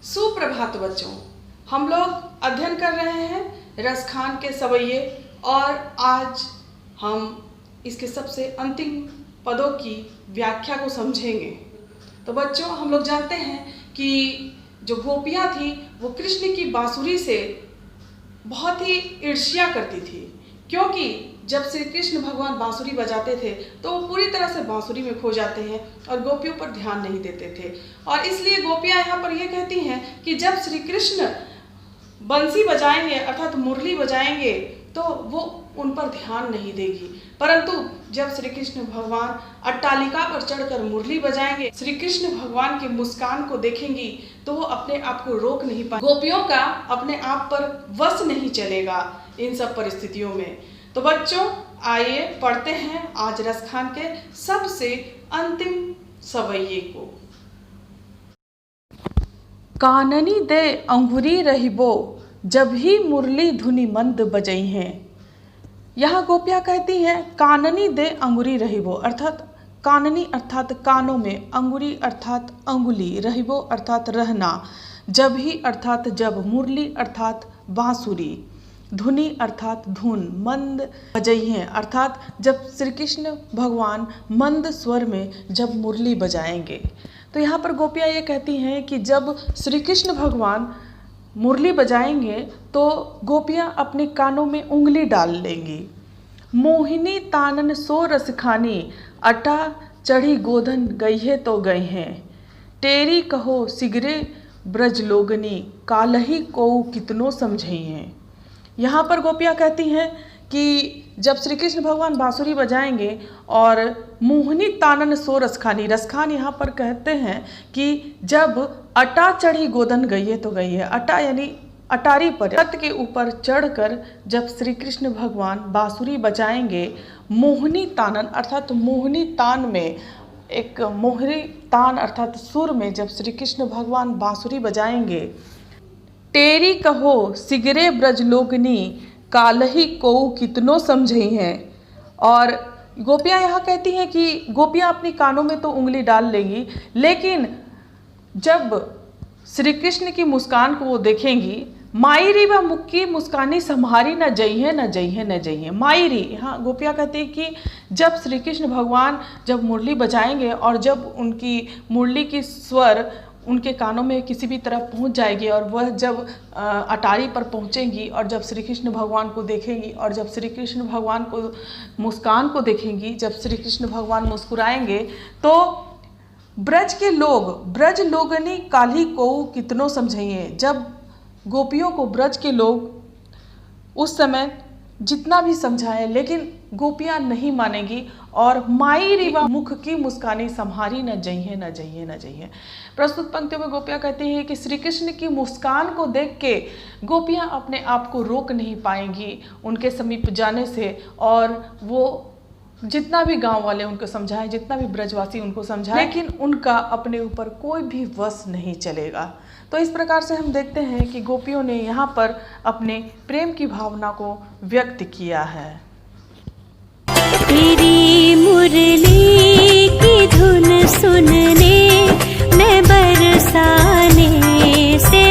सुप्रभात बच्चों, हम लोग अध्ययन कर रहे हैं रसखान के सवैये और आज हम इसके सबसे अंतिम पदों की व्याख्या को समझेंगे। तो बच्चों, हम लोग जानते हैं कि जो गोपियाँ थी वो कृष्ण की बांसुरी से बहुत ही ईर्ष्या करती थी, क्योंकि जब श्री कृष्ण भगवान बांसुरी बजाते थे तो वो पूरी तरह से बांसुरी में खो जाते हैं और गोपियों पर ध्यान नहीं देते थे। और इसलिए गोपियाँ यहाँ पर ये कहती हैं कि जब श्री कृष्ण बंसी बजाएंगे अर्थात मुरली बजाएंगे तो वो उन पर ध्यान नहीं देगी, परंतु जब श्री कृष्ण भगवान अट्टालिका पर चढ़कर मुरली बजाएंगे, श्री कृष्ण भगवान की मुस्कान को देखेंगी तो वो अपने आप को रोक नहीं पाएंगी। गोपियों का अपने आप पर वश नहीं चलेगा इन सब परिस्थितियों में। तो बच्चों, आइए पढ़ते हैं आज रसखान के सबसे अंतिम सवैये को। काननी दे अंगुरी रहिबो जब ही मुरली धुनि मंद बजई हैं। यहाँ गोपियाँ कहती हैं काननी दे अंगुरी रहिबो अर्थात काननी अर्थात कानों में, अंगुरी अर्थात अंगुली, रहिबो अर्थात रहना, जब ही अर्थात जब, मुरली अर्थात बांसुरी, धुनि अर्थात धुन, मंद बजई हैं अर्थात जब श्री कृष्ण भगवान मंद स्वर में जब मुरली बजाएंगे। तो यहाँ पर गोपियाँ ये कहती हैं कि जब श्री कृष्ण भगवान मुरली बजाएंगे तो गोपियाँ अपने कानों में उंगली डाल लेंगी। मोहिनी तानन सो रस खानी, अटा चढ़ी गोधन गई है तो गए हैं। टेरी कहो सिगरे ब्रज लोगनी, कालही को कितनों समझई हैं। यहाँ पर गोपियाँ कहती हैं कि जब श्री कृष्ण भगवान बांसुरी बजाएंगे और मोहिनी तानन सो रसखानी, रसखान यहाँ पर कहते हैं कि जब अटा चढ़ी गोदन गई है तो गई है। अटा यानी अटारी पर, रथ के ऊपर चढ़कर जब श्री कृष्ण भगवान बांसुरी बजाएंगे, मोहिनी तानन अर्थात मोहिनी तान में, एक मोहरी तान अर्थात सुर में जब श्री कृष्ण भगवान बांसुरी बजाएंगे, टेरी कहो सिगरे ब्रज लोगनी, कालही को कितनों समझई हैं। और गोपियाँ यहाँ कहती हैं कि गोपियाँ अपनी कानों में तो उंगली डाल लेंगी, लेकिन जब श्री कृष्ण की मुस्कान को वो देखेंगी, मायरी व मुख की मुस्कानी सम्हारी न जई है न जई है न जई है। मायरी, यहाँ गोपियाँ कहती हैं कि जब श्री कृष्ण भगवान जब मुरली बजाएंगे और जब उनकी मुरली की स्वर उनके कानों में किसी भी तरह पहुंच जाएगी और वह जब अटारी पर पहुंचेंगी और जब श्री कृष्ण भगवान को देखेंगी और जब श्री कृष्ण भगवान को मुस्कान को देखेंगी, जब श्री कृष्ण भगवान मुस्कुराएंगे तो ब्रज के लोग, ब्रज लोगनी काल्ही को कितनों समझइए। जब गोपियों को ब्रज के लोग उस समय जितना भी समझाएं लेकिन गोपियाँ नहीं मानेगी और माई रिवा मुख की मुस्कानी सम्हारी न जइए न जइए न जइए। प्रस्तुत पंक्तियों में गोपियाँ कहती हैं कि श्री कृष्ण की मुस्कान को देख के गोपियाँ अपने आप को रोक नहीं पाएंगी उनके समीप जाने से, और वो जितना भी गांव वाले उनको समझाएं, जितना भी ब्रजवासी उनको समझाएं, लेकिन उनका अपने ऊपर कोई भी वश नहीं चलेगा। तो इस प्रकार से हम देखते हैं कि गोपियों ने यहाँ पर अपने प्रेम की भावना को व्यक्त किया है। तेरी मुरली की धुन सुनने मैं बरसाने से